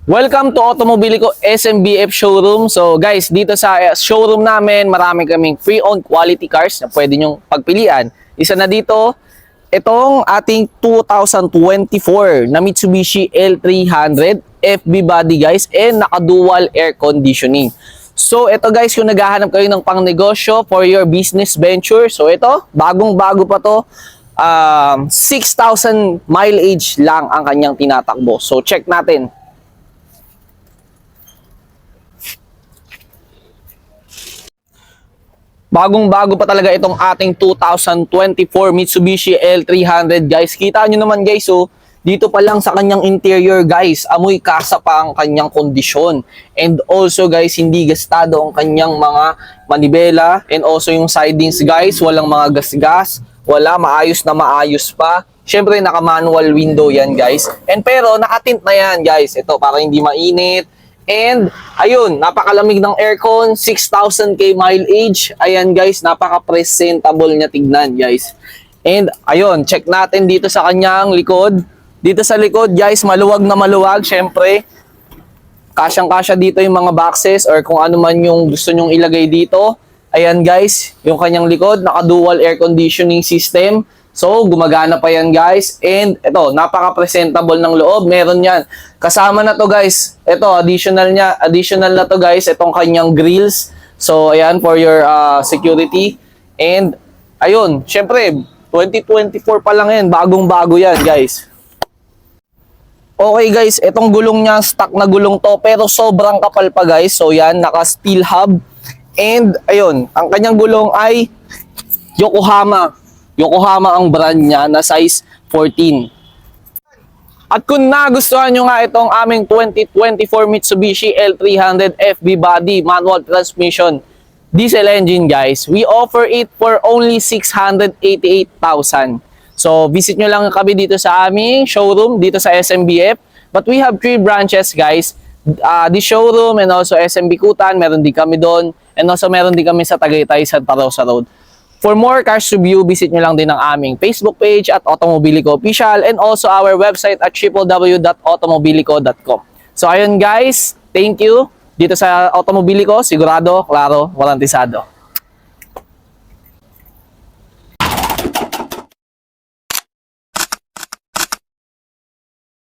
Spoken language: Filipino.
Welcome to Automobilico SMBF Showroom. So guys, dito sa showroom namin, marami kaming pre-owned quality cars na pwede nyong pagpilian. Isa na dito, itong ating 2024 na Mitsubishi L300 FB body guys and naka-dual air conditioning. So ito guys, kung naghahanap kayo ng pang-negosyo for your business venture, so ito, bagong-bago pa to. 6,000 mileage lang ang kanyang tinatakbo. So check natin. Bagong-bago pa talaga itong ating 2024 Mitsubishi L300 guys. Kita nyo naman guys, so dito pa lang sa kanyang interior guys, amoy kasa pa ang kanyang kondisyon. And also guys, hindi gastado ang kanyang mga manibela and also yung sidings guys, walang mga gasgas, wala, maayos na maayos pa. Syempre naka-manual window yan guys. And pero nakatint na yan guys, ito para hindi mainit. And ayun, napakalamig ng aircon, 6,000 mileage. Ayan guys, napaka-presentable niya tignan guys. And ayun, check natin dito sa kanyang likod. Dito sa likod guys, maluwag na maluwag. Syempre, kasyang-kasya dito yung mga boxes or kung ano man yung gusto nyong ilagay dito. Ayan guys, yung kanyang likod, naka-dual air conditioning system. So, gumagana pa yan guys. And ito, napaka-presentable ng loob. Meron yan. Kasama na to guys. Ito, additional na to guys. Itong kanyang grills. So, ayan, for your security. And, ayun, syempre, 2024 pa lang yan. Bagong-bago yan guys. Okay guys, itong gulong niya, stock na gulong to. Pero sobrang kapal pa guys. So, yan, naka-steel hub. And, ayun, ang kanyang gulong ay Yokohama ang brand niya na size 14. At kung nagustuhan nyo nga itong aming 2024 Mitsubishi L300 FB body manual transmission diesel engine guys, we offer it for only 688,000. So visit nyo lang kami dito sa aming showroom dito sa SMBF. But we have 3 branches guys. The showroom and also SMB Kutan, meron din kami doon. And also meron din kami sa Tagaytay, Santa Rosa Road. For more cars review, visit nyo lang din ang aming Facebook page at Automobilico Official and also our website at www.automobilico.com. So ayun guys, thank you. Dito sa Automobilico, sigurado, klaro, warantisado.